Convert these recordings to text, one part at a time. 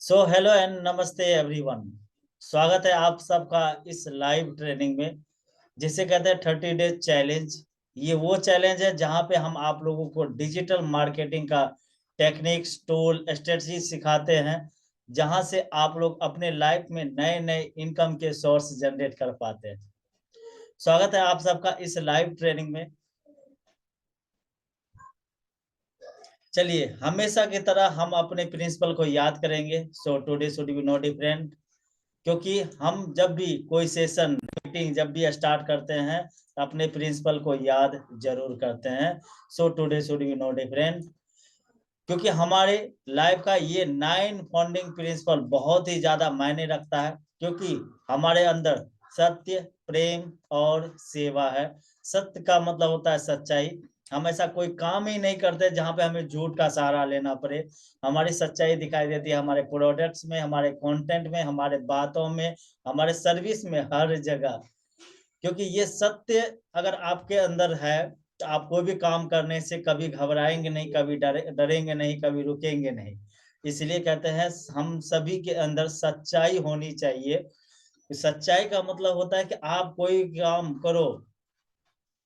So hello and नमस्ते everyone. स्वागत है आप सबका इस लाइव ट्रेनिंग में जिसे कहते हैं 30 डेज चैलेंज। ये वो चैलेंज है जहां पे हम आप लोगों को डिजिटल मार्केटिंग का टेक्निक्स, टूल, स्ट्रेटजी सिखाते हैं, जहां से आप लोग अपने लाइफ में नए नए इनकम के सोर्स जनरेट कर पाते हैं। स्वागत है आप सबका इस लाइव ट्रेनिंग में। चलिए, हमेशा की तरह हम अपने प्रिंसिपल को याद करेंगे। So today should be no different, क्योंकि हम जब भी कोई सेशन मीटिंग जब भी स्टार्ट करते हैं तो अपने प्रिंसिपल को याद जरूर करते हैं। So today should be no different, क्योंकि हमारे लाइफ का ये 9 फाउंडिंग प्रिंसिपल बहुत ही ज्यादा मायने रखता है, क्योंकि हमारे अंदर सत्य, प्रेम और सेवा है। सत्य का मतलब होता है सच्चाई। हम ऐसा कोई काम ही नहीं करते जहां पे हमें झूठ का सहारा लेना पड़े। हमारी सच्चाई दिखाई देती है हमारे प्रोडक्ट्स में, हमारे कंटेंट में, हमारे बातों में, हमारे सर्विस में, हर जगह। क्योंकि ये सत्य अगर आपके अंदर है तो आप कोई भी काम करने से कभी घबराएंगे नहीं, कभी डरेंगे नहीं, कभी रुकेंगे नहीं। इसलिए कहते हैं हम सभी के अंदर सच्चाई होनी चाहिए। सच्चाई का मतलब होता है कि आप कोई काम करो,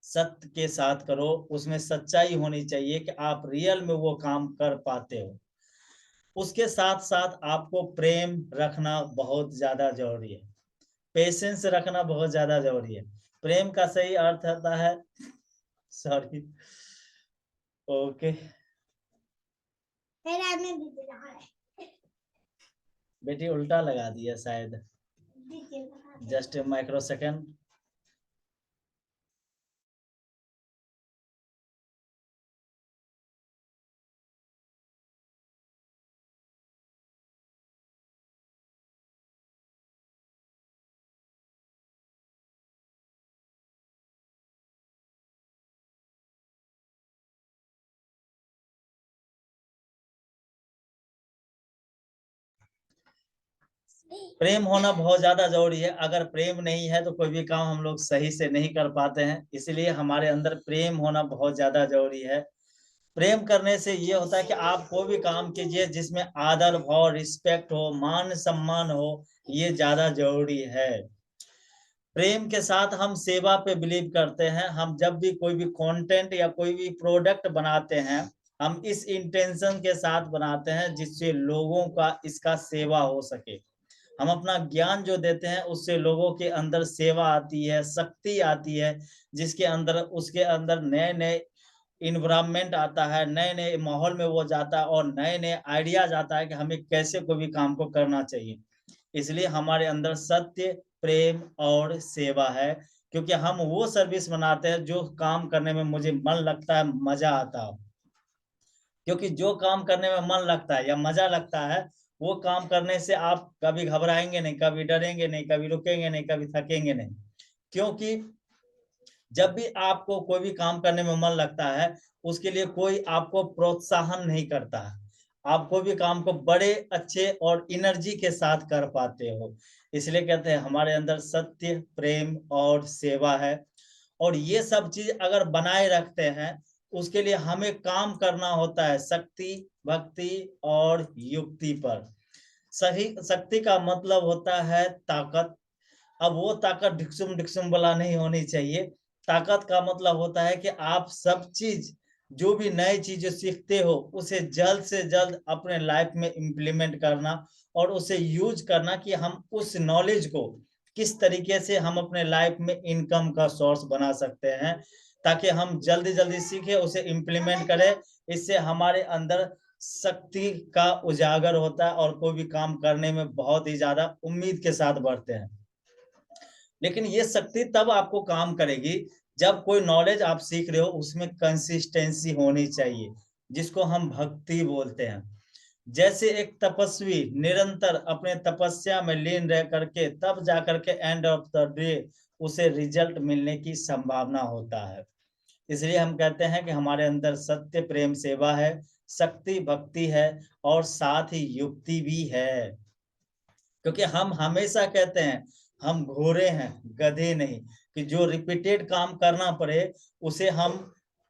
सत्य के साथ करो, उसमें सच्चाई होनी चाहिए कि आप रियल में वो काम कर पाते हो। उसके साथ साथ आपको प्रेम रखना बहुत ज्यादा जरूरी है, पेशेंस रखना बहुत ज्यादा जरूरी है। प्रेम का सही अर्थ होता है, सॉरी, ओके, बेटी उल्टा लगा दिया शायद, जस्ट माइक्रो सेकेंड। प्रेम होना बहुत ज्यादा जरूरी है। अगर प्रेम नहीं है तो कोई भी काम हम लोग सही से नहीं कर पाते हैं। इसलिए हमारे अंदर प्रेम होना बहुत ज्यादा जरूरी है। प्रेम करने से ये होता है कि आप कोई भी काम कीजिए जिसमें आदर भाव, रिस्पेक्ट हो, मान सम्मान हो, ये ज्यादा जरूरी है। प्रेम के साथ हम सेवा पे बिलीव करते हैं। हम जब भी कोई भी कंटेंट या कोई भी प्रोडक्ट बनाते हैं, हम इस इंटेंशन के साथ बनाते हैं जिससे लोगों का इसका सेवा हो सके। हम अपना ज्ञान जो देते हैं उससे लोगों के अंदर सेवा आती है, शक्ति आती है, जिसके अंदर उसके अंदर नए नए इन्वायरमेंट आता है, नए नए माहौल में वो जाता है और नए नए आइडियाज आता है कि हमें कैसे कोई भी काम को करना चाहिए। इसलिए हमारे अंदर सत्य, प्रेम और सेवा है, क्योंकि हम वो सर्विस बनाते हैं जो काम करने में मुझे मन लगता है, मजा आता हो। क्योंकि जो काम करने में मन लगता है या मजा लगता है, वो काम करने से आप कभी घबराएंगे नहीं, कभी डरेंगे नहीं, कभी रुकेंगे नहीं, कभी थकेंगे नहीं। क्योंकि जब भी आपको कोई भी काम करने में मन लगता है, उसके लिए कोई आपको प्रोत्साहन नहीं करता है। आप कोई भी काम को बड़े अच्छे और एनर्जी के साथ कर पाते हो। इसलिए कहते हैं हमारे अंदर सत्य, प्रेम और सेवा है। और ये सब चीज अगर बनाए रखते हैं, उसके लिए हमें काम करना होता है शक्ति, भक्ति और युक्ति पर। सही शक्ति का मतलब होता है ताकत। अब वो ताकत ढिक्सुम ढिक्सुम वाला नहीं होनी चाहिए। ताकत का मतलब होता है कि आप सब चीज, जो भी नई चीजें सीखते हो, उसे जल्द से जल्द अपने लाइफ में इम्प्लीमेंट करना और उसे यूज करना कि हम उस नॉलेज को किस तरीके से हम अपने लाइफ में इनकम का सोर्स बना सकते हैं, ताकि हम जल्दी जल्दी सीखे, उसे इम्प्लीमेंट करें। इससे हमारे अंदर शक्ति का उजागर होता है और कोई भी काम करने में बहुत ही ज्यादा उम्मीद के साथ बढ़ते हैं। लेकिन ये शक्ति तब आपको काम करेगी जब कोई नॉलेज आप सीख रहे हो उसमें कंसिस्टेंसी होनी चाहिए, जिसको हम भक्ति बोलते हैं। जैसे एक तपस्वी निरंतर अपने तपस्या में लीन रह करके तब जाकर के एंड ऑफ द डे उसे रिजल्ट मिलने की संभावना होता है। इसलिए हम कहते हैं कि हमारे अंदर सत्य, प्रेम, सेवा है, शक्ति, भक्ति है और साथ ही युक्ति भी है। क्योंकि हम हमेशा कहते हैं हम घोड़े हैं, गधे नहीं, कि जो रिपीटेड काम करना पड़े उसे हम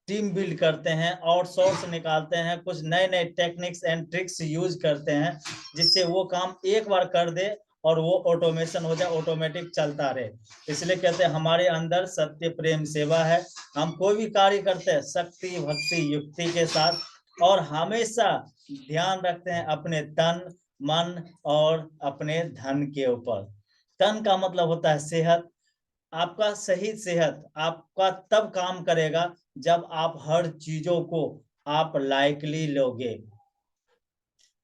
टीम बिल्ड करते हैं, आउटसोर्स निकालते हैं, कुछ नए नए टेक्निक्स एंड ट्रिक्स यूज करते हैं, जिससे वो काम एक बार कर दे और वो ऑटोमेशन हो जाए, ऑटोमेटिक चलता रहे। इसलिए कहते हैं हमारे अंदर सत्य, प्रेम, सेवा है। हम कोई भी कार्य करते हैं शक्ति, भक्ति, युक्ति के साथ और हमेशा ध्यान रखते हैं अपने तन, मन और अपने धन के ऊपर। तन का मतलब होता है सेहत। आपका सही सेहत आपका तब काम करेगा जब आप हर चीजों को आप लाइकली लोगे।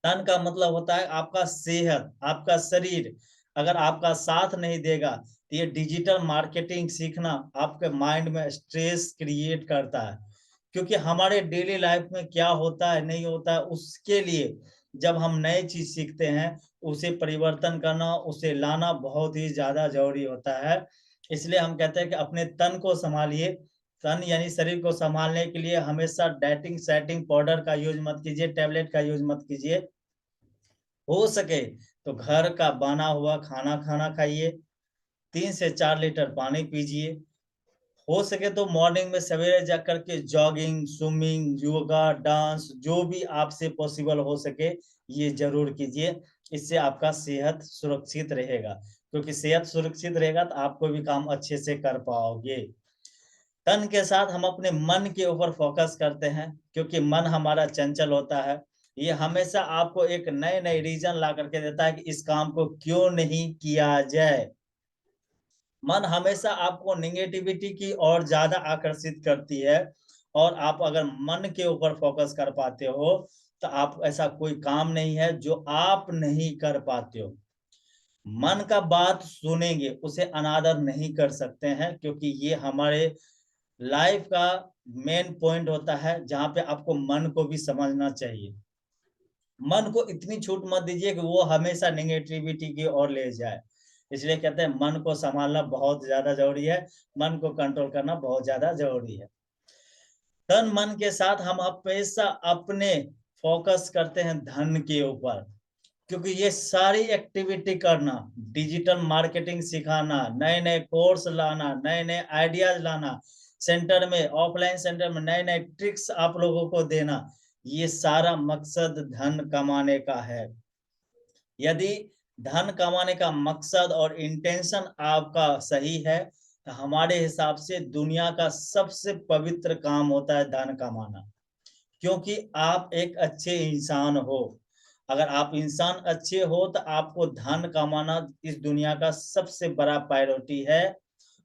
तन का मतलब होता है आपका सेहत, आपका शरीर अगर आपका साथ नहीं देगा तो ये डिजिटल मार्केटिंग सीखना आपके माइंड में स्ट्रेस क्रिएट करता है। क्योंकि हमारे डेली लाइफ में क्या होता है नहीं होता है, उसके लिए जब हम नए चीज सीखते हैं उसे परिवर्तन करना, उसे लाना बहुत ही ज्यादा जरूरी होता है। इसलिए हम कहते हैं कि अपने तन को संभालिए। तन यानी शरीर को संभालने के लिए हमेशा डाइटिंग सेटिंग पाउडर का यूज मत कीजिए, टैबलेट का यूज मत कीजिए। हो सके तो घर का बना हुआ खाना खाना खाइए, 3 से 4 लीटर पानी पीजिए। हो सके तो मॉर्निंग में सवेरे जा करके जॉगिंग, स्विमिंग, योगा, डांस, जो भी आपसे पॉसिबल हो सके ये जरूर कीजिए। इससे आपका सेहत सुरक्षित रहेगा, क्योंकि सेहत सुरक्षित रहेगा तो आप कोई भी काम अच्छे से कर पाओगे। तन के साथ हम अपने मन के ऊपर फोकस करते हैं, क्योंकि मन हमारा चंचल होता है। ये हमेशा आपको एक नए नए रीजन ला करके देता है कि इस काम को क्यों नहीं किया जाए। मन हमेशा आपको निगेटिविटी की ओर ज्यादा आकर्षित करती है, और आप अगर मन के ऊपर फोकस कर पाते हो तो आप ऐसा कोई काम नहीं है जो आप नहीं कर पाते हो। मन का बात सुनेंगे, उसे अनादर नहीं कर सकते हैं, क्योंकि ये हमारे लाइफ का मेन पॉइंट होता है जहां पे आपको मन को भी समझना चाहिए। मन को इतनी छूट मत दीजिए कि वो हमेशा नेगेटिविटी की ओर ले जाए। इसलिए कहते हैं मन को संभालना बहुत ज्यादा जरूरी है, मन को कंट्रोल करना बहुत ज्यादा जरूरी है। तन मन के साथ हम हमेशा अपने फोकस करते हैं धन के ऊपर, क्योंकि ये सारी एक्टिविटी करना, डिजिटल मार्केटिंग सिखाना, नए नए कोर्स लाना, नए नए आइडियाज लाना, सेंटर में, ऑफलाइन सेंटर में नए नए ट्रिक्स आप लोगों को देना, ये सारा मकसद धन कमाने का है। यदि धन कमाने का मकसद और इंटेंशन आपका सही है तो हमारे हिसाब से दुनिया का सबसे पवित्र काम होता है धन कमाना, क्योंकि आप एक अच्छे इंसान हो। अगर आप इंसान अच्छे हो तो आपको धन कमाना इस दुनिया का सबसे बड़ा प्रायोरिटी है।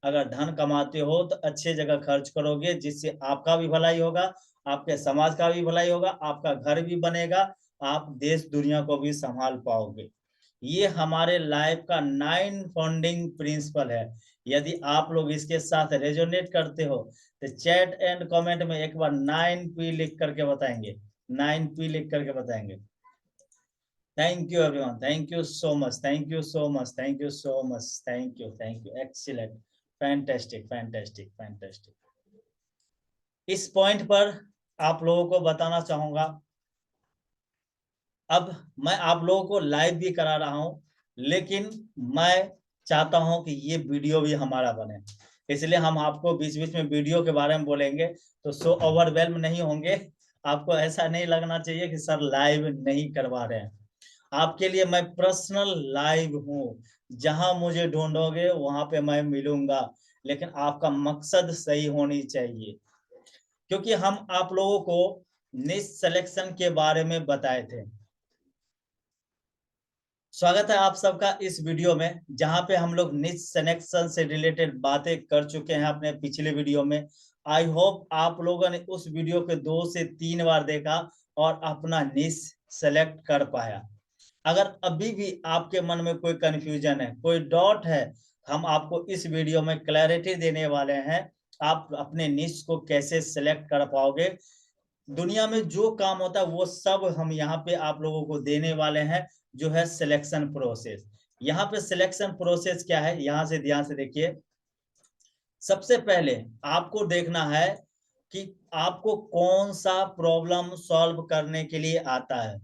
अगर धन कमाते हो तो अच्छे जगह खर्च करोगे, जिससे आपका भी भलाई होगा, आपके समाज का भी भलाई होगा, आपका घर भी बनेगा, आप देश दुनिया को भी संभाल पाओगे। ये हमारे लाइफ का 9 फाउंडिंग प्रिंसिपल है। यदि आप लोग इसके साथ रेजोनेट करते हो तो चैट एंड कमेंट में एक बार 9P लिख करके बताएंगे, 9P लिख करके बताएंगे। Thank you everyone, thank you so much, thank you so much, thank you so much, thank you, excellent, fantastic, fantastic, fantastic. इस पॉइंट पर आप लोगों को बताना चाहूंगा, अब मैं आप लोगों को लाइव भी करा रहा हूं, लेकिन मैं चाहता हूं कि ये वीडियो भी हमारा बने, इसलिए हम आपको बीच बीच में वीडियो के बारे में बोलेंगे, तो सो ओवरवेल्म नहीं होंगे। आपको ऐसा नहीं लगना चाहिए कि सर लाइव नहीं करवा रहे हैं। आपके लिए मैं पर्सनल लाइव हूँ, जहां मुझे ढूंढोगे वहां पे मैं मिलूंगा, लेकिन आपका मकसद सही होनी चाहिए। क्योंकि हम आप लोगों को निश सिलेक्शन के बारे में बताए थे। स्वागत है आप सबका इस वीडियो में, जहां पे हम लोग निश सिलेक्शन से रिलेटेड बातें कर चुके हैं अपने पिछले वीडियो में। आई होप आप लोगों ने उस वीडियो को 2 से 3 बार देखा और अपना निश सेलेक्ट कर पाया। अगर अभी भी आपके मन में कोई कंफ्यूजन है, कोई डाउट है, हम आपको इस वीडियो में क्लैरिटी देने वाले हैं। आप अपने निश को कैसे सिलेक्ट कर पाओगे, दुनिया में जो काम होता है वो सब हम यहाँ पे आप लोगों को देने वाले हैं, जो है सिलेक्शन प्रोसेस। यहाँ पे सिलेक्शन प्रोसेस क्या है, यहाँ से ध्यान से देखिए। सबसे पहले आपको देखना है कि आपको कौन सा प्रॉब्लम सॉल्व करने के लिए आता है,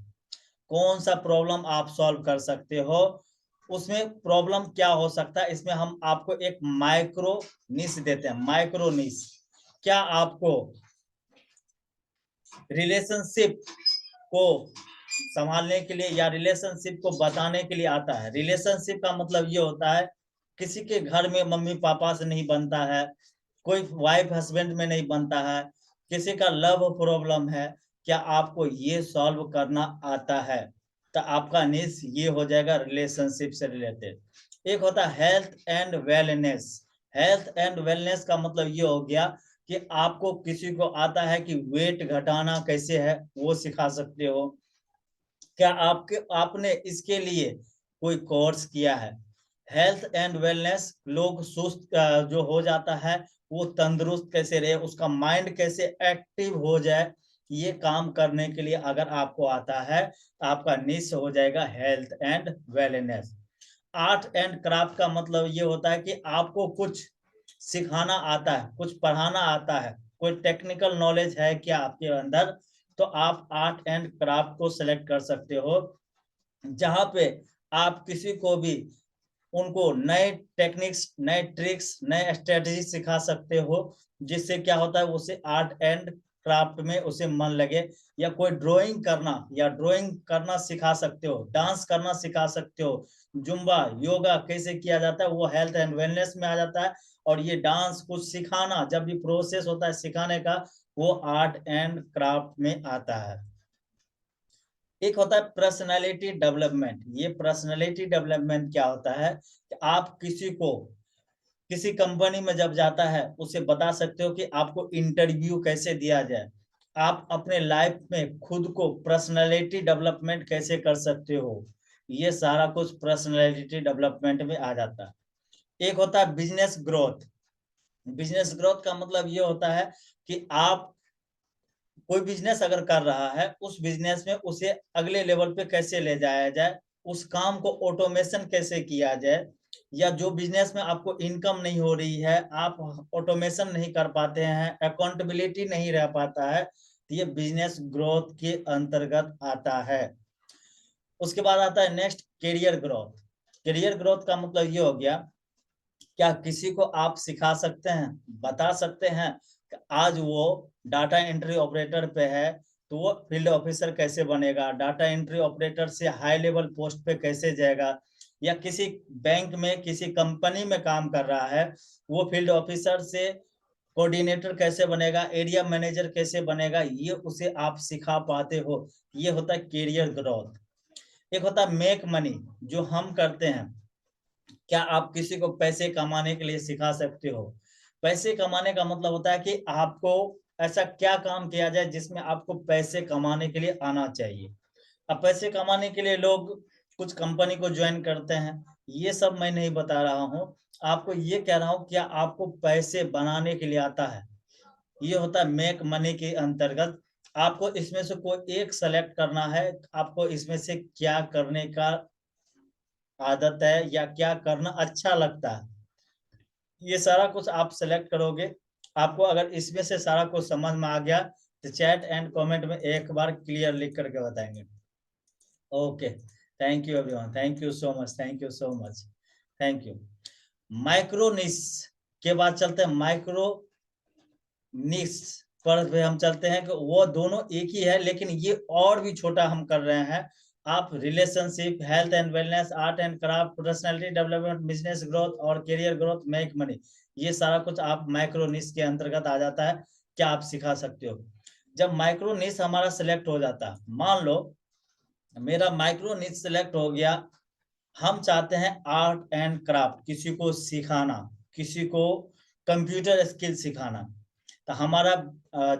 कौन सा प्रॉब्लम आप सॉल्व कर सकते हो, उसमें प्रॉब्लम क्या हो सकता है। इसमें हम आपको एक माइक्रो निश देते हैं, माइक्रो निश। क्या आपको रिलेशनशिप को संभालने के लिए या रिलेशनशिप को बताने के लिए आता है? रिलेशनशिप का मतलब ये होता है किसी के घर में मम्मी पापा से नहीं बनता है, कोई वाइफ हस्बैंड में नहीं बनता है, किसी का लव प्रॉब्लम है, क्या आपको ये सॉल्व करना आता है? तो आपका निश ये हो जाएगा रिलेशनशिप से रिलेटेड। एक होता है health and wellness. Health and wellness का मतलब ये हो गया कि आपको किसी को आता है कि वेट घटाना कैसे है, वो सिखा सकते हो। क्या आपने इसके लिए कोई कोर्स किया है? हेल्थ एंड वेलनेस, लोग सुस्त जो हो जाता है वो तंदुरुस्त कैसे रहे, उसका माइंड कैसे एक्टिव हो जाए, ये काम करने के लिए अगर आपको आता है तो आपका निश हो जाएगा health and wellness. Art and craft का मतलब ये होता है कि आपको कुछ सिखाना आता है, कुछ पढ़ाना आता है, कोई टेक्निकल नॉलेज है क्या आपके अंदर, तो आप आर्ट एंड क्राफ्ट को सिलेक्ट कर सकते हो, जहां पे आप किसी को भी उनको नए टेक्निक्स, नए ट्रिक्स, नए स्ट्रेटजी सिखा सकते हो, जिससे क्या होता है उसे आर्ट एंड क्राफ्ट में उसे मन लगे। या कोई ड्राइंग करना सिखा सकते हो, डांस करना सिखा सकते हो, जुम्बा योगा कैसे किया जाता है वो हेल्थ एंड वेलनेस में आ जाता है। और ये डांस कुछ सिखाना, जब भी प्रोसेस होता है सिखाने का, वो आर्ट एंड क्राफ्ट में आता है। एक होता है पर्सनालिटी डेवलपमेंट। ये पर्सनालिटी डेवलपमेंट क्या होता है कि आप किसी कंपनी में जब जाता है उसे बता सकते हो कि आपको इंटरव्यू कैसे दिया जाए, आप अपने लाइफ में खुद को पर्सनालिटी डेवलपमेंट कैसे कर सकते हो, ये सारा कुछ पर्सनालिटी डेवलपमेंट में आ जाता है। एक होता है बिजनेस ग्रोथ। बिजनेस ग्रोथ का मतलब ये होता है कि आप कोई बिजनेस अगर कर रहा है, उस बिजनेस में उसे अगले लेवल पे कैसे ले जाया जाए, उस काम को ऑटोमेशन कैसे किया जाए, या जो बिजनेस में आपको इनकम नहीं हो रही है, आप ऑटोमेशन नहीं कर पाते हैं, अकाउंटेबिलिटी नहीं रह पाता है, तो ये बिजनेस ग्रोथ के अंतर्गत आता है। उसके बाद आता है next, career growth. Career growth का मतलब ये हो गया कि क्या किसी को आप सिखा सकते हैं, बता सकते हैं कि आज वो डाटा एंट्री ऑपरेटर पे है तो वो फील्ड ऑफिसर कैसे बनेगा, डाटा एंट्री ऑपरेटर से हाई लेवल पोस्ट पे कैसे जाएगा, या किसी बैंक में किसी कंपनी में काम कर रहा है वो फील्ड ऑफिसर से कोऑर्डिनेटर कैसे बनेगा, एरिया मैनेजर कैसे बनेगा, ये उसे आप सिखा पाते हो। ये होता है कैरियर ग्रोथ। एक होता है मेक मनी, जो हम करते हैं। क्या आप किसी को पैसे कमाने के लिए सिखा सकते हो? पैसे कमाने का मतलब होता है कि आपको ऐसा क्या काम किया जाए जिसमें आपको पैसे कमाने के लिए आना चाहिए। अब पैसे कमाने के लिए लोग कुछ कंपनी को ज्वाइन करते हैं, ये सब मैं नहीं बता रहा हूँ, आपको ये कह रहा हूँ क्या आपको पैसे बनाने के लिए आता है। ये होता है मेक मनी के अंतर्गत। आपको इसमें से कोई एक सेलेक्ट करना है, आपको इसमें से क्या करने का आदत है या क्या करना अच्छा लगता है, ये सारा कुछ आप सेलेक्ट करोगे। आपको अगर इसमें से सारा कुछ समझ में आ गया तो चैट एंड कमेंट में एक बार क्लियर लिख करके बताएंगे। Okay, thank you everyone, thank you so much, thank you so much, thank you. Micro निश के बाद चलते हैं माइक्रो निश पर भी हम चलते हैं कि वो दोनों एक ही है लेकिन ये और भी छोटा हम कर रहे हैं। आप relationship, health and wellness, art and craft, personality development, business growth और करियर ग्रोथ, मेक मनी, ये सारा कुछ आप माइक्रो निश के अंतर्गत आ जाता है। क्या आप सिखा सकते हो? जब माइक्रो निश हमारा सिलेक्ट हो जाता है, मान लो मेरा माइक्रो निश सिलेक्ट हो गया, हम चाहते हैं आर्ट एंड क्राफ्ट किसी को सिखाना, किसी को कंप्यूटर स्किल सिखाना, तो हमारा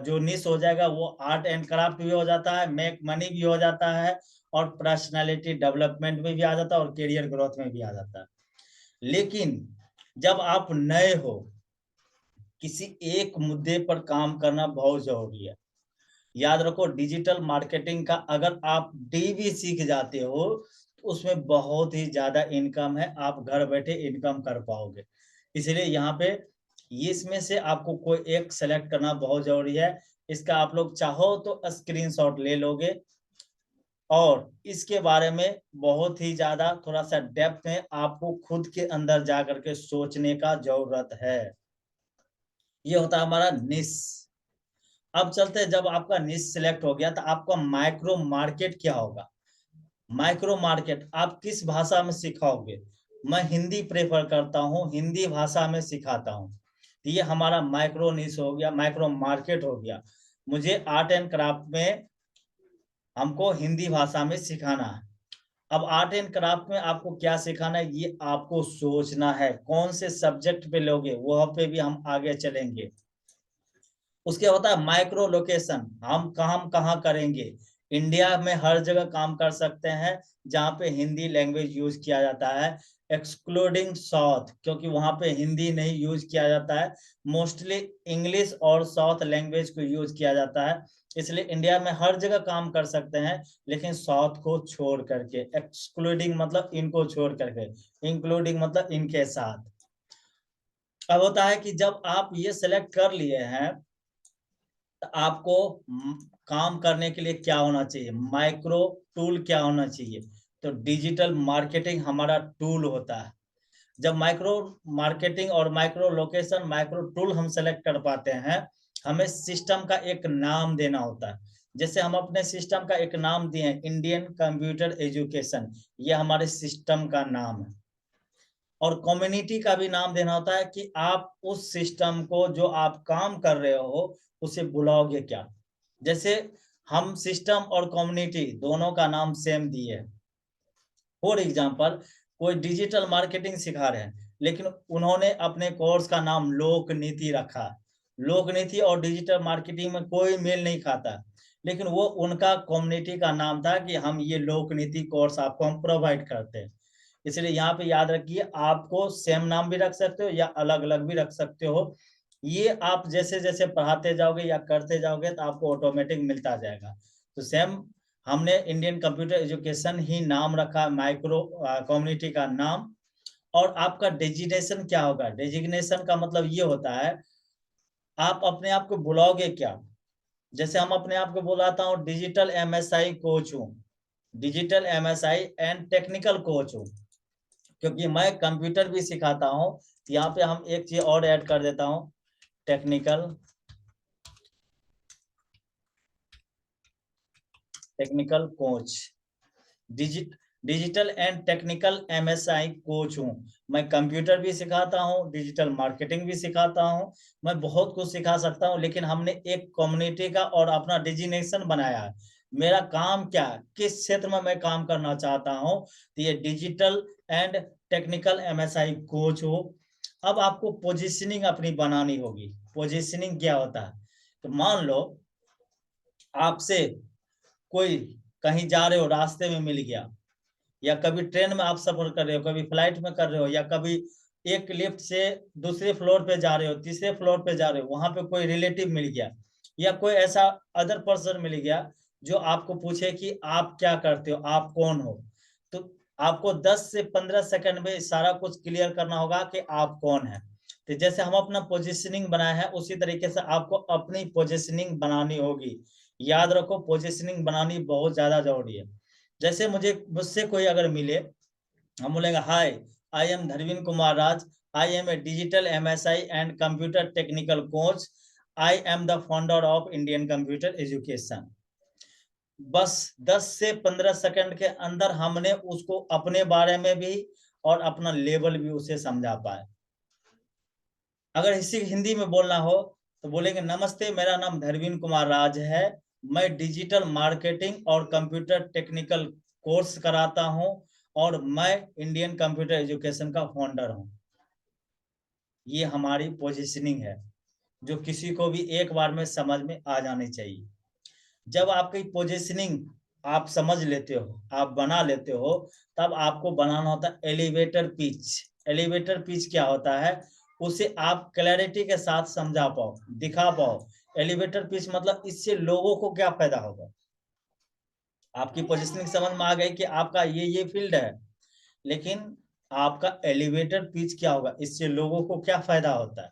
जो निश हो जाएगा वो आर्ट एंड क्राफ्ट भी हो जाता है, मेक मनी भी हो जाता है और पर्सनालिटी डेवलपमेंट में भी आ जाता है और करियर ग्रोथ में भी आ जाता है। लेकिन जब आप नए हो, किसी एक मुद्दे पर काम करना बहुत जरूरी है। याद रखो, डिजिटल मार्केटिंग का अगर आप डी भी सीख जाते हो तो उसमें बहुत ही ज्यादा इनकम है, आप घर बैठे इनकम कर पाओगे। इसलिए यहाँ पे इसमें से आपको कोई एक सेलेक्ट करना बहुत जरूरी है। इसका आप लोग चाहो तो स्क्रीनशॉट ले लोगे और इसके बारे में बहुत ही ज्यादा थोड़ा सा डेप्थ में आपको खुद के अंदर जा करके सोचने का जरूरत है। ये होता है हमारा निश। अब चलते हैं, जब आपका निश सिलेक्ट हो गया तो आपका माइक्रो मार्केट क्या होगा। माइक्रो मार्केट आप किस भाषा में सिखाओगे? मैं हिंदी प्रेफर करता हूँ, हिंदी भाषा में सिखाता हूँ। तो ये हमारा माइक्रो निश हो गया, माइक्रो मार्केट हो गया। मुझे आर्ट एंड क्राफ्ट में हमको हिंदी भाषा में सिखाना है। अब आर्ट एंड क्राफ्ट में आपको क्या सिखाना है ये आपको सोचना है, कौन से सब्जेक्ट पे लोगे वह पे भी हम आगे चलेंगे। उसके होता है माइक्रो लोकेशन, हम कहाँ करेंगे। इंडिया में हर जगह काम कर सकते हैं जहाँ पे हिंदी लैंग्वेज यूज किया जाता है, एक्सक्लूडिंग साउथ, क्योंकि वहां पे हिंदी नहीं यूज किया जाता है, मोस्टली इंग्लिश और साउथ लैंग्वेज को यूज किया जाता है। इसलिए इंडिया में हर जगह काम कर सकते हैं लेकिन साउथ को छोड़ करके, एक्सक्लूडिंग मतलब इनको छोड़ करके, इंक्लूडिंग मतलब इनके साथ। अब होता है कि जब आप ये सेलेक्ट कर लिए हैं तो आपको काम करने के लिए क्या होना चाहिए, माइक्रो टूल क्या होना चाहिए। तो डिजिटल मार्केटिंग हमारा टूल होता है। जब माइक्रो मार्केटिंग और माइक्रो लोकेशन, माइक्रो टूल हम सेलेक्ट कर पाते हैं, हमें सिस्टम का एक नाम देना होता है। जैसे हम अपने सिस्टम का एक नाम दिए हैं, इंडियन कंप्यूटर एजुकेशन, ये हमारे सिस्टम का नाम है। और कम्युनिटी का भी नाम देना होता है कि आप उस सिस्टम को जो आप काम कर रहे हो उसे बुलाओगे क्या। जैसे हम सिस्टम और कम्युनिटी दोनों का नाम सेम दिए। फॉर एग्जांपल, कोई डिजिटल मार्केटिंग सिखा रहे हैं लेकिन उन्होंने अपने कोर्स का नाम लोक नीति रखा। लोक नीति और डिजिटल मार्केटिंग में कोई मेल नहीं खाता, लेकिन वो उनका कम्युनिटी का नाम था कि हम ये लोक नीति कोर्स आपको हम प्रोवाइड करते हैं। इसलिए यहाँ पे याद रखिए, आपको सेम नाम भी रख सकते हो या अलग अलग भी रख सकते हो। ये आप जैसे जैसे पढ़ाते जाओगे या करते जाओगे तो आपको ऑटोमेटिक मिलता जाएगा। तो सेम हमने इंडियन कंप्यूटर एजुकेशन ही नाम रखा, माइक्रो कम्युनिटी का नाम। और आपका डेजिग्नेशन क्या होगा? डेजिग्नेशन का मतलब ये होता है आप अपने आप को बुलाओगे क्या। जैसे हम अपने आप को बुलाता हूँ डिजिटल एमएसआई कोच हूँ, digital MSI and technical coach हूँ, क्योंकि मैं कंप्यूटर भी सिखाता हूँ, यहाँ पे हम एक चीज और ऐड कर देता हूँ, technical coach, digital and technical MSI coach हूँ। मैं कंप्यूटर भी सिखाता हूँ, डिजिटल मार्केटिंग भी सिखाता हूँ, मैं बहुत कुछ सिखा सकता हूँ। लेकिन हमने एक कम्युनिटी का और अपना डिजिग्नेशन बनाया है। मेरा काम क्या है, किस क्षेत्र में मैं काम करना चाहता हूँ, तो ये digital and technical MSI coach हो। अब आपको पोजीशनिंग अपनी बनानी होगी। पोजीशनिंग क्या होता है, तो मान लो आपसे कोई कहीं जा रहे हो, रास्ते में मिल गया, या कभी ट्रेन में आप सफर कर रहे हो, कभी फ्लाइट में कर रहे हो, या कभी एक लिफ्ट से दूसरे फ्लोर पे जा रहे हो, तीसरे फ्लोर पे जा रहे हो, वहां पे कोई रिलेटिव मिल गया या कोई ऐसा अदर पर्सन मिल गया जो आपको पूछे कि आप क्या करते हो, आप कौन हो, तो आपको 10 से 15 सेकंड में सारा कुछ क्लियर करना होगा कि आप कौन है। तो जैसे हम अपना पोजिशनिंग बनाए हैं, उसी तरीके से आपको अपनी पोजिशनिंग बनानी होगी। याद रखो, पोजिशनिंग बनानी बहुत ज्यादा जरूरी है। जैसे मुझसे कोई अगर मिले, हम बोलेंगे hi, I am Dharvin Kumar Raj, I am a digital MSI and computer technical coach, I am the founder of Indian computer education. बस 10 से 15 सेकंड के अंदर हमने उसको अपने बारे में भी और अपना लेवल भी उसे समझा पाए। अगर इसी हिंदी में बोलना हो तो बोलेंगे नमस्ते, मेरा नाम धरविन कुमार राज है, मैं डिजिटल मार्केटिंग और कंप्यूटर टेक्निकल कोर्स कराता हूं और मैं इंडियन कंप्यूटर एजुकेशन का फाउंडर हूं। ये हमारी पोजीशनिंग है, जो किसी को भी एक बार में समझ में आ जानी चाहिए। जब आपकी पोजीशनिंग आप समझ लेते हो, आप बना लेते हो, तब आपको बनाना होता है एलिवेटर पिच। एलिवेटर पिच क्या होता है, उसे आप क्लैरिटी के साथ समझा पाओ, दिखा पाओ। एलिवेटर पिच मतलब इससे लोगों को क्या फायदा होगा। आपकी पोजीशनिंग समझ में आ गई कि आपका ये फील्ड है, लेकिन आपका एलिवेटर पिच क्या होगा, इससे लोगों को क्या फायदा होता है।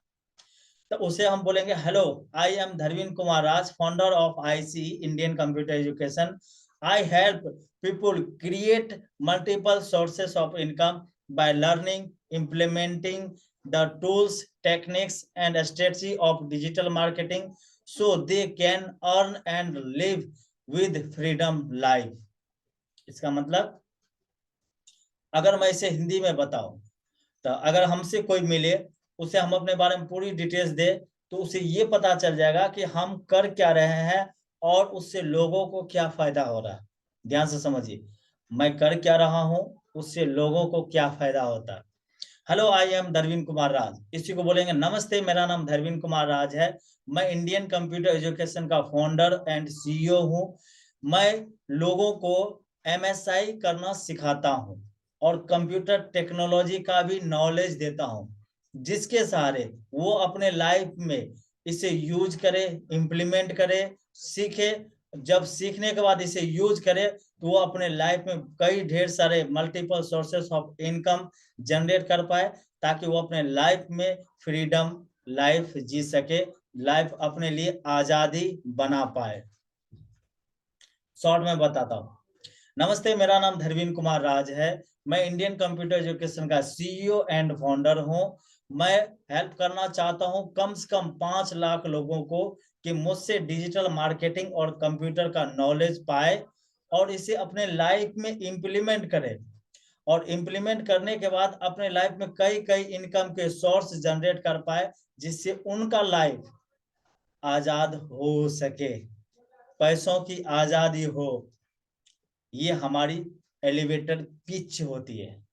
तो उसे हम बोलेंगे hello, I am Dharvin Kumar Raj, founder of IC Indian computer education. I help people create multiple sources of income by learning, implementing the tools, techniques and strategy of digital marketing so they can earn and live with freedom life. इसका मतलब अगर मैं इसे हिंदी में बताऊं, तो अगर हमसे कोई मिले, उसे हम अपने बारे में पूरी डिटेल्स दे, तो उसे ये पता चल जाएगा कि हम कर क्या रहे हैं और उससे लोगों को क्या फायदा हो रहा है। ध्यान से समझिए, मैं कर क्या रहा हूं, उससे लोगों को क्या फायदा होता है। Hello, I am Dharvin Kumar राज, इसी को बोलेंगे नमस्ते, मेरा नाम धरविन कुमार राज है, मैं इंडियन कंप्यूटर एजुकेशन का फाउंडर एंड सीईओ हूं। मैं लोगों को एमएसआई करना सिखाता हूं और कंप्यूटर टेक्नोलॉजी का भी नॉलेज देता हूं, जिसके सहारे वो अपने लाइफ में इसे यूज करे, इम्प्लीमेंट करे, सीखे। जब सीखने के बाद इसे यूज करे, तो वो अपने लाइफ में कई ढेर सारे multiple sources of income generate कर पाए, ताकि वो अपने लाइफ में फ्रीडम लाइफ जी सके, लाइफ अपने लिए आजादी बना पाए। शॉर्ट में बताता हूँ। नमस्ते, मेरा नाम धरविन कुमार राज है, मैं इंडियन कंप्यूटर एजुकेशन का सीईओ एंड फाउंडर हूं। मैं हेल्प करना चाहता हूं कम से कम 5 लाख लोगों को कि मुझसे डिजिटल मार्केटिंग और कंप्यूटर का नॉलेज पाए और इसे अपने लाइफ में इम्प्लीमेंट करें, और इम्प्लीमेंट करने के बाद अपने लाइफ में कई कई इनकम के सोर्स जनरेट कर पाए, जिससे उनका लाइफ आजाद हो सके, पैसों की आजादी हो। ये हमारी एलिवेटर पिच होती है,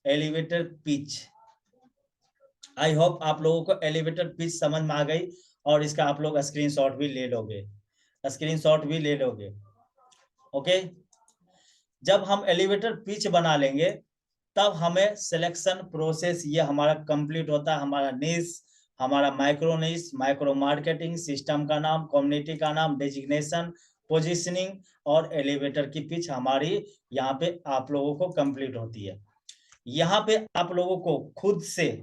एलिवेटर पिच। आई होप आप लोगों को एलिवेटर पिच समझ में आ गई, और इसका आप लोग स्क्रीनशॉट भी ले लोगे, स्क्रीनशॉट भी ले लोगे। ओके, जब हम एलिवेटर पिच बना लेंगे, तब हमें सिलेक्शन प्रोसेस ये हमारा कंप्लीट होता है। हमारा निश, हमारा माइक्रो निश, माइक्रो मार्केटिंग, सिस्टम का नाम, कम्युनिटी का नाम, डेजिग्नेशन, पोजीशनिंग और एलिवेटर की पिच हमारी यहाँ पे आप लोगों को कंप्लीट होती है। यहाँ पे आप लोगों को खुद से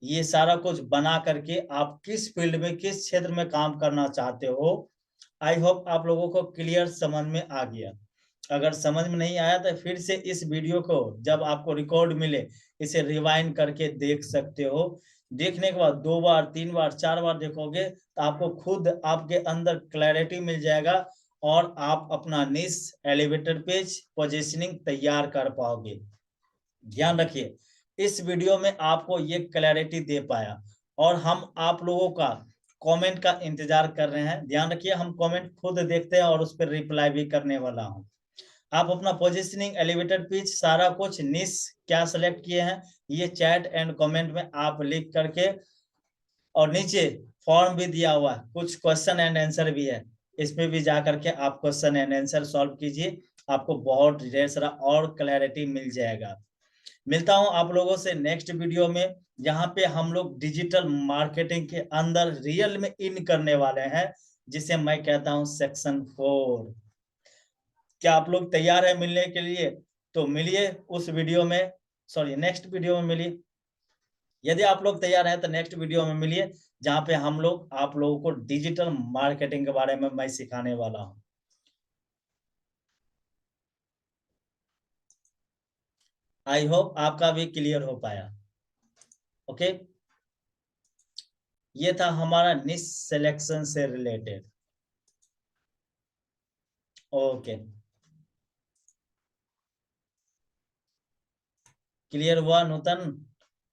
ये सारा कुछ बना करके आप किस फील्ड में, किस क्षेत्र में काम करना चाहते हो, आई होप आप लोगों को क्लियर समझ में आ गया। अगर समझ में नहीं आया तो फिर से इस वीडियो को जब आपको रिकॉर्ड मिले इसे रिवाइंड करके देख सकते हो। देखने के बाद 2 बार 3 बार 4 बार देखोगे तो आपको खुद आपके अंदर क्लैरिटी मिल जाएगा और आप अपना निश एलिवेटर पेज पोजीशनिंग तैयार कर पाओगे। ध्यान रखिए इस वीडियो में आपको ये क्लैरिटी दे पाया और हम आप लोगों का कमेंट का इंतजार कर रहे हैं। ध्यान रखिए हम कमेंट खुद देखते हैं और उस पर रिप्लाई भी करने वाला हूं। आप अपना पोजीशनिंग एलिवेटर पिच सारा कुछ निश क्या सेलेक्ट किए हैं ये चैट एंड कमेंट में आप लिख करके, और नीचे फॉर्म भी दिया हुआ है, कुछ क्वेश्चन एंड आंसर भी है, इसमें भी जा करके आप क्वेश्चन एंड आंसर सॉल्व कीजिए। आपको बहुत ढेर सारा और क्लैरिटी मिल जाएगा। मिलता हूं आप लोगों से नेक्स्ट वीडियो में, जहां पे हम लोग डिजिटल मार्केटिंग के अंदर रियल में इन करने वाले हैं, जिसे मैं कहता हूं सेक्शन 4। क्या आप लोग तैयार है मिलने के लिए? तो मिलिए उस वीडियो में, सॉरी नेक्स्ट वीडियो में मिलिए। यदि आप लोग तैयार हैं तो नेक्स्ट वीडियो में मिलिए, जहां पे हम लोग आप लोगों को डिजिटल मार्केटिंग के बारे में मैं सिखाने वाला हूं। आई होप आपका भी क्लियर हो पाया। ओके, ये था हमारा निश सिलेक्शन से रिलेटेड। ओके, क्लियर हुआ नूतन?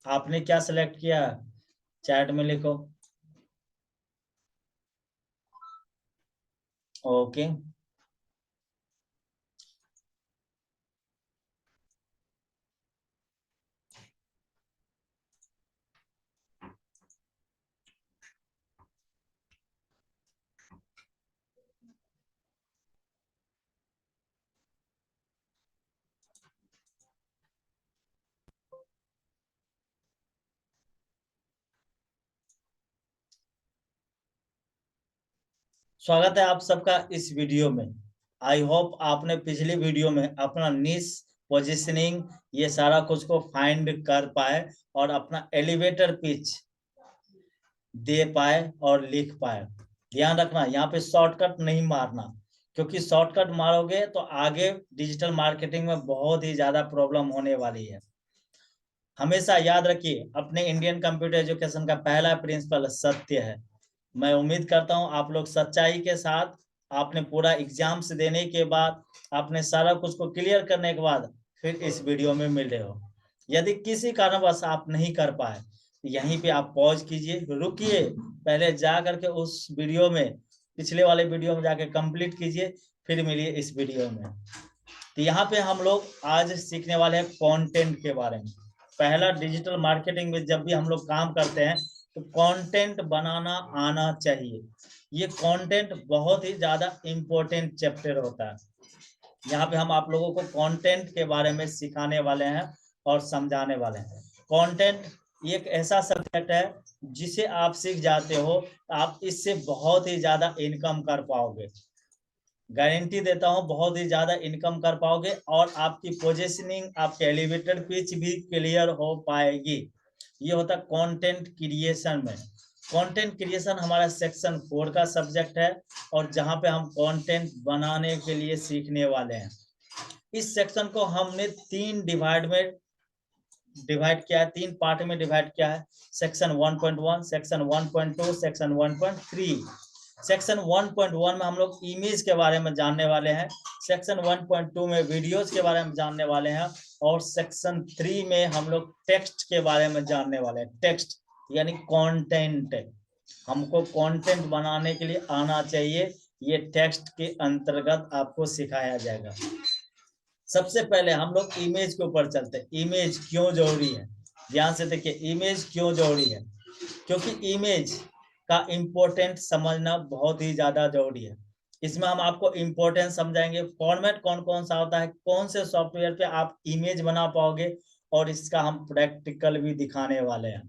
आपने क्या सिलेक्ट किया चैट में लिखो। ओके, स्वागत है आप सबका इस वीडियो में। आई होप आपने पिछली वीडियो में अपना निश पोजीशनिंग ये सारा कुछ को फाइंड कर पाए और अपना एलिवेटर पिच दे पाए और लिख पाए। ध्यान रखना यहाँ पे शॉर्टकट नहीं मारना, क्योंकि शॉर्टकट मारोगे तो आगे डिजिटल मार्केटिंग में बहुत ही ज्यादा प्रॉब्लम होने वाली है। हमेशा याद रखिए अपने इंडियन कंप्यूटर एजुकेशन का पहला प्रिंसिपल सत्य है। मैं उम्मीद करता हूं आप लोग सच्चाई के साथ, आपने पूरा एग्जाम्स देने के बाद, आपने सारा कुछ को क्लियर करने के बाद फिर इस वीडियो में मिल रहे हो। यदि किसी कारणवश आप नहीं कर पाए, यहीं पे आप पॉज कीजिए, रुकिए, पहले जा करके उस वीडियो में, पिछले वाले वीडियो में जाके कंप्लीट कीजिए, फिर मिलिए इस वीडियो में। तो यहाँ पे हम लोग आज सीखने वाले हैं कंटेंट के बारे में। पहला, डिजिटल मार्केटिंग में जब भी हम लोग काम करते हैं तो कंटेंट बनाना आना चाहिए। ये कंटेंट बहुत ही ज्यादा इम्पोर्टेंट चैप्टर होता है। यहाँ पे हम आप लोगों को कंटेंट के बारे में सिखाने वाले हैं और समझाने वाले हैं। कंटेंट एक ऐसा सब्जेक्ट है जिसे आप सीख जाते हो आप इससे बहुत ही ज्यादा इनकम कर पाओगे। गारंटी देता हूं बहुत ही ज्यादा इनकम कर पाओगे और आपकी पोजीशनिंग, आपके एलिवेटर पिच भी क्लियर हो पाएगी। ये होता कंटेंट क्रिएशन में। कंटेंट क्रिएशन हमारा सेक्शन 4 का सब्जेक्ट है और जहां पे हम कंटेंट बनाने के लिए सीखने वाले हैं। इस सेक्शन को हमने 3 डिवाइड किया है, 3 पार्ट में डिवाइड किया है। Section 1.1, section 1.2, section 1.3। सेक्शन 1.1 में हम लोग इमेज के बारे में जानने वाले हैं, सेक्शन 1.2 में वीडियोस के बारे में जानने वाले हैं और सेक्शन 3 में हम लोग टेक्स्ट के बारे में जानने वाले हैं। टेक्स्ट यानी कंटेंट। हमको कंटेंट बनाने के लिए आना चाहिए, ये टेक्स्ट के अंतर्गत आपको सिखाया जाएगा। सबसे पहले हम लोग इमेज के ऊपर चलते हैं। इमेज क्यों जरूरी है, ध्यान से देखिए, इमेज क्यों जरूरी है? क्योंकि इमेज का इम्पोर्टेंट समझना बहुत ही ज्यादा जरूरी है। इसमें हम आपको इम्पोर्टेंस समझाएंगे, फॉर्मेट कौन कौन सा होता है, कौन से सॉफ्टवेयर पे आप इमेज बना पाओगे, और इसका हम प्रैक्टिकल भी दिखाने वाले हैं।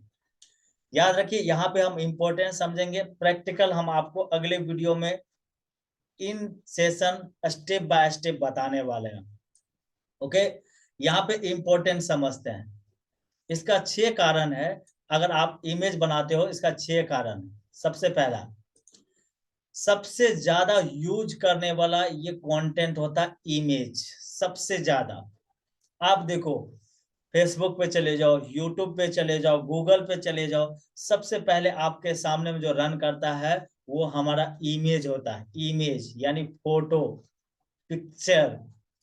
याद रखिए यहाँ पे हम इम्पोर्टेंस समझेंगे, प्रैक्टिकल हम आपको अगले वीडियो में in session step by step बताने वाले हैं। ओके, यहाँ पे इम्पोर्टेंट समझते हैं। इसका 6 कारण है। अगर आप इमेज बनाते हो इसका 6 कारण है। सबसे पहला, सबसे ज्यादा यूज करने वाला ये कंटेंट होता है इमेज, सबसे ज्यादा। आप देखो, फेसबुक पे चले जाओ, यूट्यूब पे चले जाओ, गूगल पे चले जाओ, सबसे पहले आपके सामने में जो रन करता है वो हमारा इमेज होता है। इमेज यानी फोटो, पिक्चर।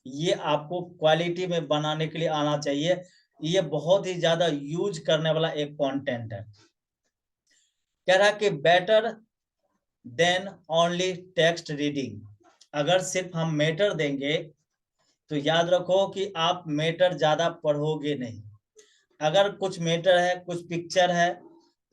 ये आपको क्वालिटी में बनाने के लिए आना चाहिए। ये बहुत ही ज्यादा यूज करने वाला एक कंटेंट है। कह रहा कि better than only text reading. अगर सिर्फ हम मैटर देंगे तो याद रखो कि आप मैटर ज्यादा पढ़ोगे नहीं। अगर कुछ मैटर है, कुछ पिक्चर है,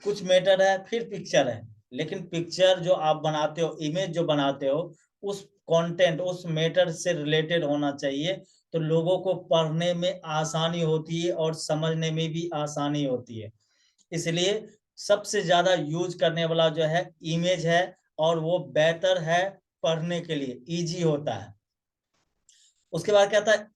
कुछ मैटर है फिर पिक्चर है, लेकिन पिक्चर जो आप बनाते हो, इमेज जो बनाते हो, उस कंटेंट, उस मैटर से रिलेटेड होना चाहिए, तो लोगों को पढ़ने में आसानी होती है और समझने में भी आसानी होती है। इसलिए सबसे ज्यादा यूज करने वाला जो है इमेज है, और वो बेहतर है पढ़ने के लिए, इजी होता है। उसके बाद कहता है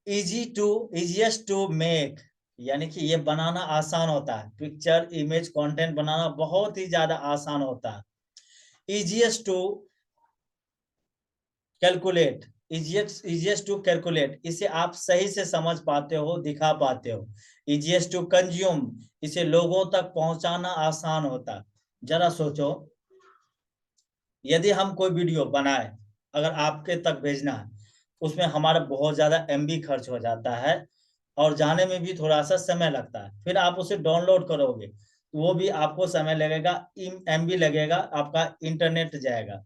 इजीएस्ट टू मेक, यानी कि ये बनाना आसान होता है। पिक्चर, इमेज, कंटेंट बनाना बहुत ही ज्यादा आसान होता है। Easiest to calculate, easiest to calculate, इसे आप सही से समझ पाते हो, दिखा पाते हो। इजीएस्ट टू कंज्यूम, इसे लोगों तक पहुंचाना आसान होता है। जरा सोचो, यदि हम कोई वीडियो बनाए, अगर आपके तक भेजना है, उसमें हमारा बहुत ज्यादा एमबी खर्च हो जाता है और जाने में भी थोड़ा सा समय लगता है। फिर आप उसे डाउनलोड करोगे तो वो भी आपको समय लगेगा, एमबी लगेगा, आपका इंटरनेट जाएगा।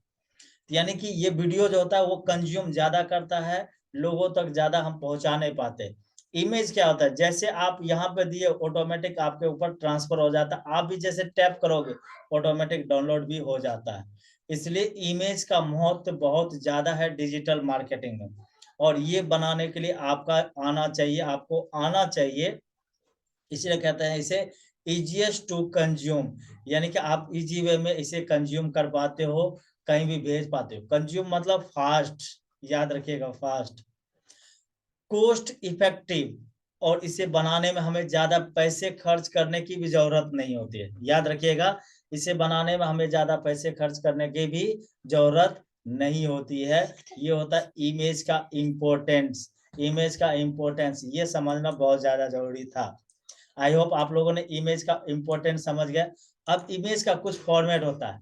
यानी कि ये वीडियो जो होता है वो कंज्यूम ज्यादा करता है, लोगों तक ज्यादा हम पहुंचा नहीं पाते। इमेज क्या होता है, जैसे आप यहाँ पे दिए ऑटोमेटिक आपके ऊपर ट्रांसफर हो जाता है, आप भी जैसे टैप करोगे ऑटोमेटिक डाउनलोड भी हो जाता है। इसलिए इमेज का महत्व बहुत ज्यादा है डिजिटल मार्केटिंग में, और ये बनाने के लिए आपका आना चाहिए, आपको आना चाहिए। इसलिए कहते हैं इसे इजीएस्ट टू कंज्यूम, यानी कि आप इजी वे में इसे कंज्यूम कर पाते हो, कहीं भी भेज पाते हो। कंज्यूम मतलब फास्ट, याद रखिएगा, फास्ट। कॉस्ट इफेक्टिव, और इसे बनाने में हमें ज्यादा पैसे खर्च करने की भी जरूरत नहीं होती है। याद रखिएगा, इसे बनाने में हमें ज्यादा पैसे खर्च करने की भी जरूरत नहीं होती है। ये होता है इमेज का इम्पोर्टेंस। इमेज का इम्पोर्टेंस ये समझना बहुत ज्यादा जरूरी था। आई होप आप लोगों ने इमेज का इम्पोर्टेंस समझ गया। अब इमेज का कुछ फॉर्मेट होता है,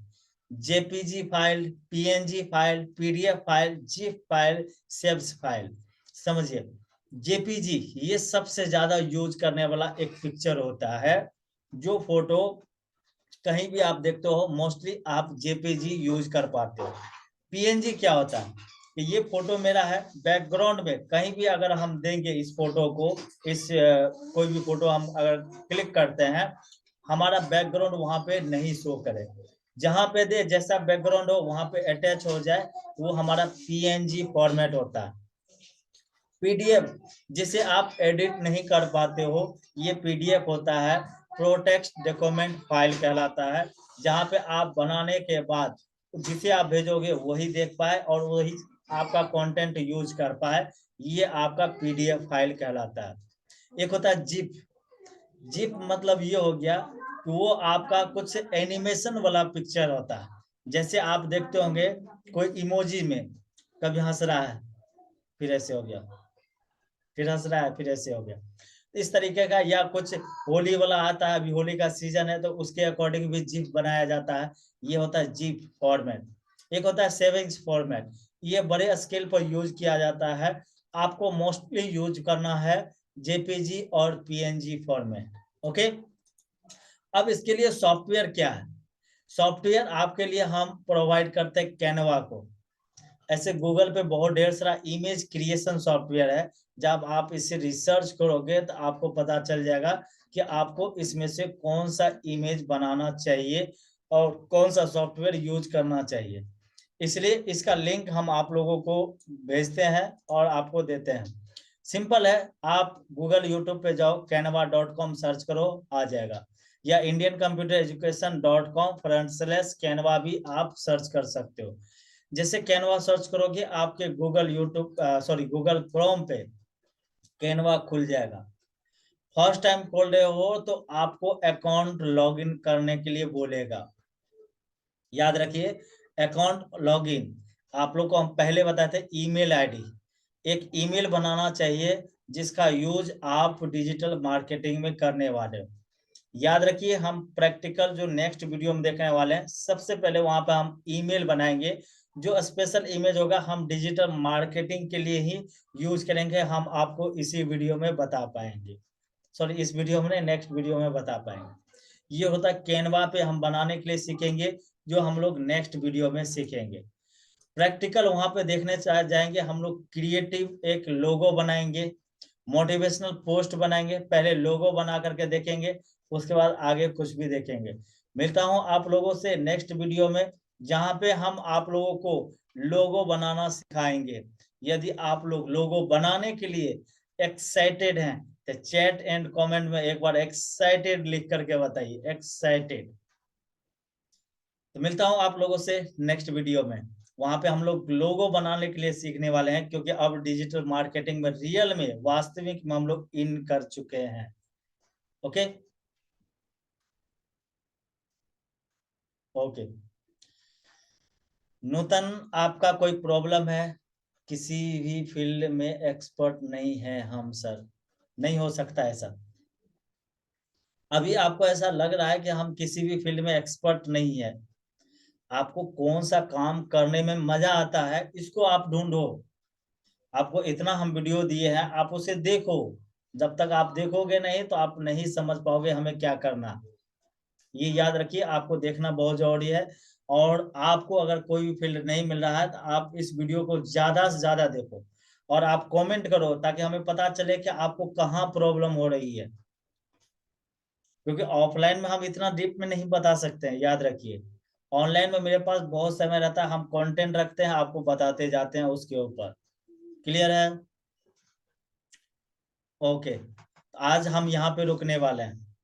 JPG file, PNG file, PDF file, zip file, saves file. समझिए, जेपीजी ये सबसे ज्यादा यूज करने वाला एक पिक्चर होता है। जो फोटो कहीं भी आप देखते हो, मोस्टली आप जेपीजी यूज कर पाते हो। पीएनजी क्या होता है कि ये फोटो मेरा है, बैकग्राउंड में कहीं भी अगर हम देंगे इस फोटो को, इस कोई भी फोटो हम अगर क्लिक करते हैं, हमारा बैकग्राउंड वहां पे नहीं शो करे। जहां पे दे, जैसा बैकग्राउंड हो वहां पे अटैच हो जाए, वो हमारा पीएनजी फॉर्मेट होता है। पीडीएफ जिसे आप एडिट नहीं कर पाते हो, ये पीडीएफ होता है, प्रोटेक्ट डॉक्यूमेंट फाइल कहलाता है। जहां पे आप बनाने के बाद जिसे आप भेजोगे वही देख पाए और वही आपका कंटेंट यूज कर पाए, ये आपका पीडीएफ फाइल कहलाता है। एक होता है जिप। जिप मतलब ये हो गया कि वो आपका कुछ एनिमेशन वाला पिक्चर होता है। जैसे आप देखते होंगे कोई इमोजी में कभी हंस रहा है, फिर ऐसे हो गया, फिर हंस रहा है, फिर ऐसे हो गया, इस तरीके का। या कुछ होली वाला आता है, अभी होली का सीजन है तो उसके अकॉर्डिंग भी जीप बनाया जाता है, ये होता है जीप फॉर्मेट। एक होता है सेविंग्स फॉर्मेट, ये बड़े स्केल पर यूज किया जाता है। आपको मोस्टली यूज करना है जेपीजी और पीएनजी फॉर्मेट। ओके, अब इसके लिए सॉफ्टवेयर क्या है। सॉफ्टवेयर आपके लिए हम प्रोवाइड करते हैं कैनवा को। ऐसे गूगल पे बहुत ढेर सारा इमेज क्रिएशन सॉफ्टवेयर है। जब आप इसे रिसर्च करोगे तो आपको पता चल जाएगा कि आपको इसमें से कौन सा इमेज बनाना चाहिए और कौन सा सॉफ्टवेयर यूज करना चाहिए। इसलिए इसका लिंक हम आप लोगों को भेजते हैं और आपको देते हैं। सिंपल है, आप गूगल यूट्यूब पे जाओ, canva.com सर्च करो, आ जाएगा। या indiancomputereducation.com/canva भी आप सर्च कर सकते हो। जैसे कैनवा सर्च करोगे, आपके गूगल यूट्यूब गूगल क्रोम पे कैनवा खुल जाएगा। फर्स्ट टाइम खोल रहे हो तो आपको अकाउंट लॉगिन करने के लिए बोलेगा। याद रखिए, अकाउंट लॉगिन, आप लोग को हम पहले बताए थे ईमेल आईडी, एक ईमेल बनाना चाहिए जिसका यूज आप डिजिटल मार्केटिंग में करने वाले हो। याद रखिए, हम प्रैक्टिकल जो नेक्स्ट वीडियो में देखने वाले हैं, सबसे पहले वहां पे हम ईमेल बनाएंगे, जो स्पेशल इमेज होगा हम डिजिटल मार्केटिंग के लिए ही यूज करेंगे। हम आपको इसी वीडियो में बता पाएंगे, सॉरी इस वीडियो में, नेक्स्ट वीडियो में बता पाएंगे। ये होता है कैनवा पे हम बनाने के लिए सीखेंगे, जो हम लोग नेक्स्ट वीडियो में सीखेंगे। प्रैक्टिकल वहां पे देखने जाएंगे, हम लोग क्रिएटिव एक लोगो बनाएंगे, मोटिवेशनल पोस्ट बनाएंगे। पहले लोगो बना करके देखेंगे, उसके बाद आगे कुछ भी देखेंगे। मिलता हूं आप लोगों से नेक्स्ट वीडियो में, जहां पे हम आप लोगों को लोगो बनाना सिखाएंगे। यदि आप लोग लोगो बनाने के लिए एक्साइटेड हैं तो चैट एंड कमेंट में एक बार एक्साइटेड लिख करके बताइए, एक्साइटेड। तो मिलता हूं आप लोगों से नेक्स्ट वीडियो में, वहां पे हम लोग लोगो बनाने के लिए सीखने वाले हैं, क्योंकि अब डिजिटल मार्केटिंग में रियल में वास्तविक में हम लोग इन कर चुके हैं। Okay okay. नूतन, आपका कोई प्रॉब्लम है? किसी भी फील्ड में एक्सपर्ट नहीं है हम सर, नहीं हो सकता ऐसा। अभी आपको ऐसा लग रहा है कि हम किसी भी फील्ड में एक्सपर्ट नहीं है। आपको कौन सा काम करने में मजा आता है, इसको आप ढूंढो। आपको इतना हम वीडियो दिए हैं, आप उसे देखो। जब तक आप देखोगे नहीं तो आप नहीं समझ पाओगे हमें क्या करना। ये याद रखिए, आपको देखना बहुत जरूरी है। और आपको अगर कोई भी फील्ड नहीं मिल रहा है तो आप इस वीडियो को ज्यादा से ज्यादा देखो, और आप कमेंट करो, ताकि हमें पता चले कि आपको कहाँ प्रॉब्लम हो रही है। क्योंकि ऑफलाइन में हम इतना डीप में नहीं बता सकते हैं, याद रखिए। ऑनलाइन में मेरे पास बहुत समय रहता है, हम कंटेंट रखते हैं, आपको बताते जाते हैं उसके ऊपर। क्लियर है? ओके, आज हम यहाँ पे रुकने वाले हैं।